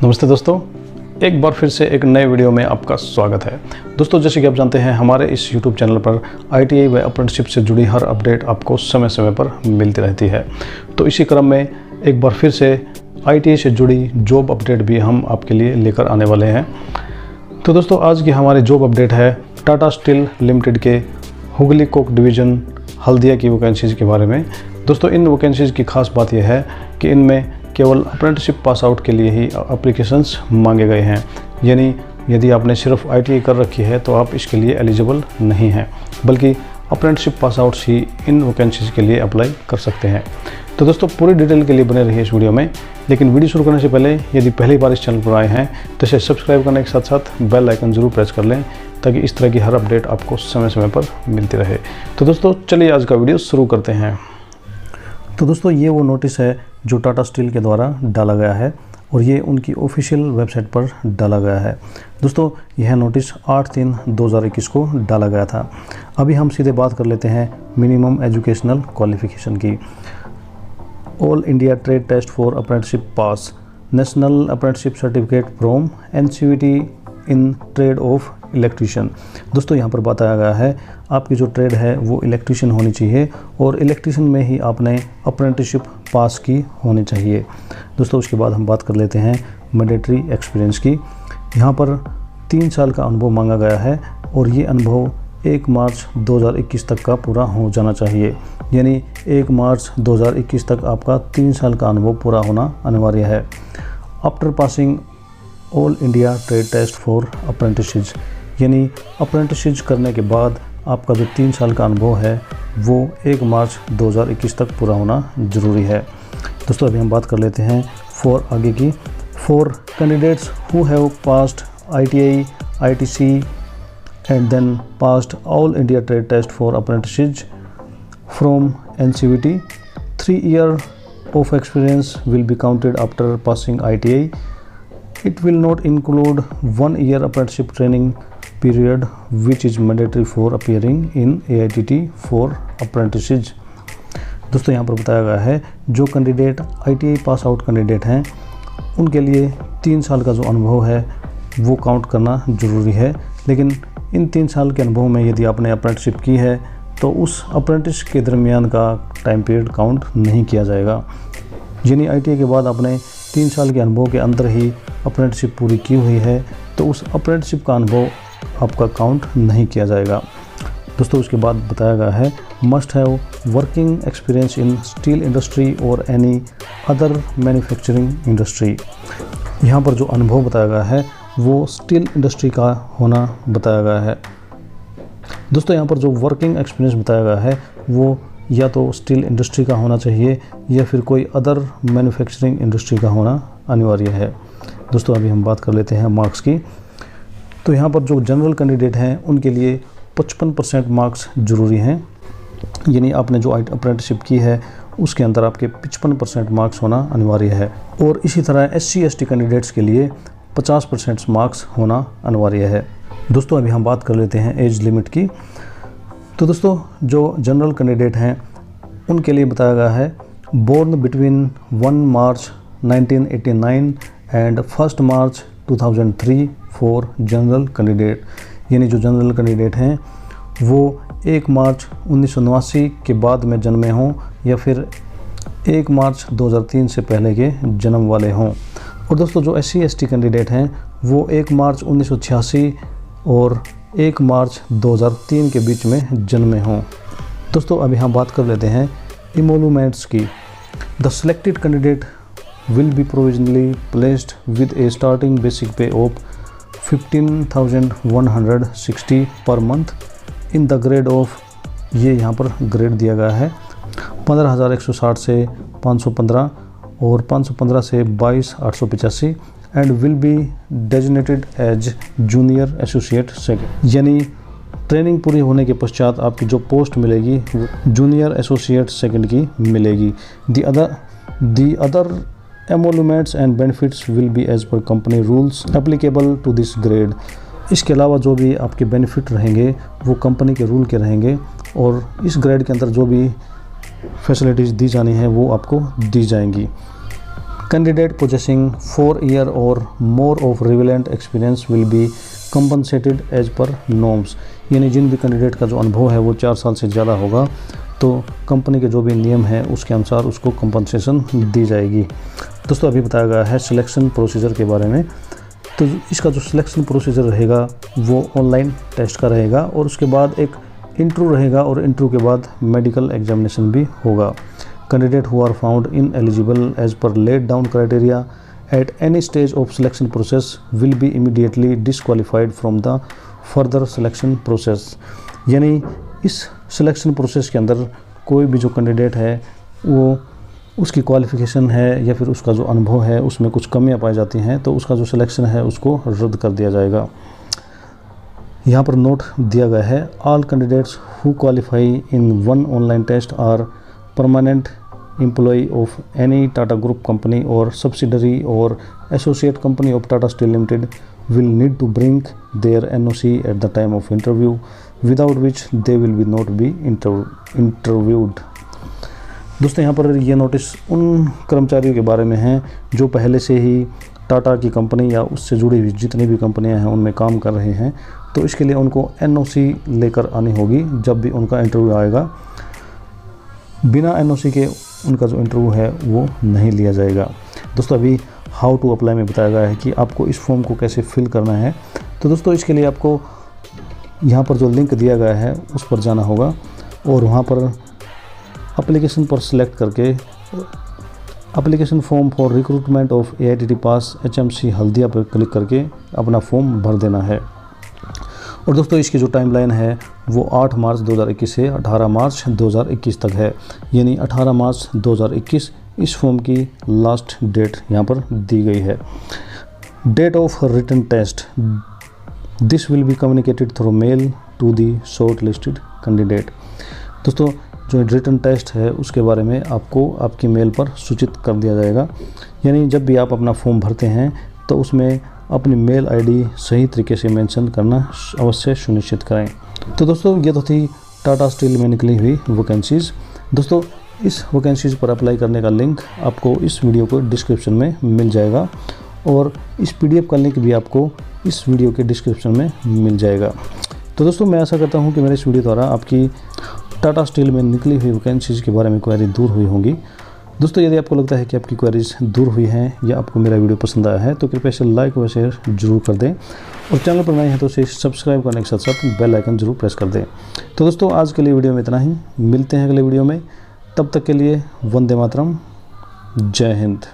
नमस्ते दोस्तों, एक बार फिर से एक नए वीडियो में आपका स्वागत है। दोस्तों, जैसे कि आप जानते हैं, हमारे इस YouTube चैनल पर ITI व अप्रेंटिसशिप से जुड़ी हर अपडेट आपको समय समय पर मिलती रहती है। तो इसी क्रम में एक बार फिर से ITI से जुड़ी जॉब अपडेट भी हम आपके लिए लेकर आने वाले हैं। तो दोस्तों, आज की हमारी जॉब अपडेट है टाटा स्टील लिमिटेड के हुगली कोक डिवीज़न हल्दिया की वैकेंसीज़ के बारे में। दोस्तों, इन वैकेंसीज़ की खास बात यह है कि इनमें केवल अप्रेंटिसशिप पास आउट के लिए ही एप्लीकेशंस मांगे गए हैं। यानी यदि आपने सिर्फ ITI कर रखी है तो आप इसके लिए एलिजिबल नहीं हैं, बल्कि अप्रेंटिसशिप पास आउट्स ही इन वैकेंसीज़ के लिए अप्लाई कर सकते हैं। तो दोस्तों, पूरी डिटेल के लिए बने रहिए इस वीडियो में। लेकिन वीडियो शुरू करने से पहले यदि पहली बार इस चैनल पर आए हैं तो इसे सब्सक्राइब करने के साथ साथ बेल आइकन ज़रूर प्रेस कर लें, ताकि इस तरह की हर अपडेट आपको समय समय पर मिलती रहे। तो दोस्तों, चलिए आज का वीडियो शुरू करते हैं। तो दोस्तों, ये वो नोटिस है जो टाटा स्टील के द्वारा डाला गया है और ये उनकी ऑफिशियल वेबसाइट पर डाला गया है। दोस्तों, यह नोटिस 8/3/2021 को डाला गया था। अभी हम सीधे बात कर लेते हैं मिनिमम एजुकेशनल क्वालिफिकेशन की। All India trade test for apprenticeship pass, national apprenticeship certificate from NCVT in trade of electrician. दोस्तों, यहाँ पर बताया गया है आपकी जो ट्रेड है वो इलेक्ट्रीशियन होनी चाहिए और इलेक्ट्रीशियन में ही आपने अप्रेंटिसशिप पास की होनी चाहिए। दोस्तों, उसके बाद हम बात कर लेते हैं मैंडेटरी एक्सपीरियंस की। यहाँ पर 3 साल का अनुभव मांगा गया है और ये अनुभव 1 मार्च 2021 तक का पूरा हो जाना चाहिए। यानी 1 मार्च 2021 तक आपका 3 साल का अनुभव पूरा होना अनिवार्य है। After passing all India trade test for apprentices, यानी अप्रेंटिसेस करने के बाद आपका जो 3 साल का अनुभव है वो 1 मार्च 2021 तक पूरा होना ज़रूरी है। दोस्तों, अभी हम बात कर लेते हैं आगे की। For candidates who have passed ITI, ITC and then passed all India trade test for apprentices from NCVT, 3 years of experience will be counted after passing ITI. It will not include 1 year apprenticeship training period which is mandatory for appearing in AITT for apprentices. दोस्तों, यहाँ पर बताया गया है जो candidate ITI pass out candidate हैं उनके लिए 3 साल का जो अनुभव है वो काउंट करना ज़रूरी है। लेकिन इन 3 साल के अनुभव में यदि आपने अप्रेंटिसशिप की है तो उस अप्रेंटिस के दरमियान का टाइम पीरियड काउंट नहीं किया जाएगा। यानी ITI के बाद आपने 3 साल के अनुभव के अंदर ही अप्रेंटिसशिप पूरी की हुई है तो उस अप्रेंटिसशिप का अनुभव आपका काउंट नहीं किया जाएगा। दोस्तों, उसके बाद बताया गया है must have working experience in steel industry और एनी अदर मैन्युफैक्चरिंग इंडस्ट्री। यहाँ पर जो अनुभव बताया गया है वो स्टील इंडस्ट्री का होना बताया गया है। दोस्तों, यहाँ पर जो वर्किंग एक्सपीरियंस बताया गया है वो या तो स्टील इंडस्ट्री का होना चाहिए या फिर कोई अदर मैन्युफैक्चरिंग इंडस्ट्री का होना अनिवार्य है। दोस्तों, अभी हम बात कर लेते हैं मार्क्स की। तो यहाँ पर जो जनरल कैंडिडेट हैं उनके लिए 55% मार्क्स ज़रूरी हैं। यानी आपने जो अप्रेंटिसशिप की है उसके अंदर आपके 55% मार्क्स होना अनिवार्य है। और इसी तरह SC ST कैंडिडेट्स के लिए 50% मार्क्स होना अनिवार्य है। दोस्तों, अभी हम बात कर लेते हैं एज लिमिट की। तो दोस्तों, जो जनरल कैंडिडेट हैं उनके लिए बताया गया है born between 1 March 1989 and 1 March 2003 for general candidate. यानी जो जनरल कैंडिडेट हैं वो 1 मार्च 1989 के बाद में जन्मे हों या फिर 1 मार्च 2003 से पहले के जन्म वाले हों। और दोस्तों, जो SC ST कैंडिडेट हैं वो 1 मार्च 1986 और 1 मार्च 2003 के बीच में जन्मे हों। दोस्तों, अभी हम बात कर लेते हैं इमोलूमेंट्स की। The selected candidate will be provisionally placed with a starting basic pay of 15,160 per month in the grade of, ये यहाँ पर ग्रेड दिया गया है 15,160 से 515 और 515 से 22,885 and will be designated as junior associate second. यानी ट्रेनिंग पूरी होने के पश्चात आपकी जो पोस्ट मिलेगी वो जूनियर एसोसिएट सेकेंड की मिलेगी। The other emoluments and benefits will be as per company rules applicable to this grade। इसके अलावा जो भी आपके बेनिफिट रहेंगे वो कंपनी के रूल के रहेंगे और इस ग्रेड के अंदर जो भी फैसिलिटीज़ दी जानी है वो आपको दी जाएंगी। कैंडिडेट possessing 4 year और more of relevant experience will be compensated as per norms। यानी जिन भी कैंडिडेट का जो अनुभव है वो 4 साल से ज़्यादा होगा तो कंपनी के जो भी नियम हैं उसके अनुसार उसको कंपनसेशन दी जाएगी। दोस्तों अभी बताया गया है सिलेक्शन प्रोसीजर के बारे में। तो इसका जो सिलेक्शन प्रोसीजर रहेगा वो ऑनलाइन टेस्ट का रहेगा और उसके बाद एक इंटरव्यू रहेगा और इंटरव्यू के बाद मेडिकल एग्जामिनेशन भी होगा। Candidate who are found ineligible as per laid down criteria at any stage of selection process will be immediately disqualified from the further selection process. यानी इस सिलेक्शन प्रोसेस के अंदर कोई भी जो कैंडिडेट है वो उसकी क्वालिफ़िकेशन है या फिर उसका जो अनुभव है उसमें कुछ कमियां पाई जाती हैं तो उसका जो सिलेक्शन है उसको रद्द कर दिया जाएगा। यहाँ पर नोट दिया गया है all candidates who qualify in one online test are permanent employ of any Tata group company और सब्सिडरी और associate company of Tata Steel Limited will need to bring their NOC at the time of interview, without which they will be not be interviewed। दोस्तों यहाँ पर ये notice उन कर्मचारियों के बारे में है जो पहले से ही टाटा की कंपनी या उससे जुड़ी हुई जितनी भी कंपनियां हैं उनमें काम कर रहे हैं तो इसके लिए उनको NOC लेकर आनी होगी जब भी उनका इंटरव्यू आएगा। बिना NOC के उनका जो इंटरव्यू है वो नहीं लिया जाएगा। दोस्तों अभी हाउ टू अप्लाई में बताया गया है कि आपको इस फॉर्म को कैसे फिल करना है। तो दोस्तों इसके लिए आपको यहाँ पर जो लिंक दिया गया है उस पर जाना होगा और वहाँ पर एप्लीकेशन पर सिलेक्ट करके application form for recruitment of AITT pass HMC Haldia पर क्लिक करके अपना फॉर्म भर देना है। और दोस्तों इसकी जो टाइमलाइन है वो 8 मार्च 2021 से 18 मार्च 2021 तक है। यानी 18 मार्च 2021 इस फॉर्म की लास्ट डेट यहाँ पर दी गई है। Date of written test this will be communicated through mail to the short listed candidate. दोस्तों जो रिटन टेस्ट है उसके बारे में आपको आपकी मेल पर सूचित कर दिया जाएगा। यानी जब भी आप अपना फॉर्म भरते हैं तो उसमें अपनी मेल आईडी सही तरीके से मेंशन करना अवश्य सुनिश्चित करें। तो दोस्तों ये तो थी टाटा स्टील में निकली हुई वैकेंसीज़। दोस्तों इस वैकेंसीज़ पर अप्लाई करने का लिंक आपको इस वीडियो को डिस्क्रिप्शन में मिल जाएगा और इस PDF का लिंक भी आपको इस वीडियो के डिस्क्रिप्शन में मिल जाएगा। तो दोस्तों मैं आशा करता हूँ कि मेरे इस वीडियो द्वारा आपकी टाटा स्टील में निकली हुई वैकेंसीज़ के बारे में क्वेरी दूर हुई होंगी। दोस्तों यदि आपको लगता है कि आपकी क्वेरीज दूर हुई हैं या आपको मेरा वीडियो पसंद आया है तो कृपया से लाइक व शेयर जरूर कर दें और चैनल पर नए हैं तो उसे सब्सक्राइब करने के साथ साथ बेल आइकन जरूर प्रेस कर दें। तो दोस्तों आज के लिए वीडियो में इतना ही, मिलते हैं अगले वीडियो में। तब तक के लिए वंदे मातरम, जय हिंद।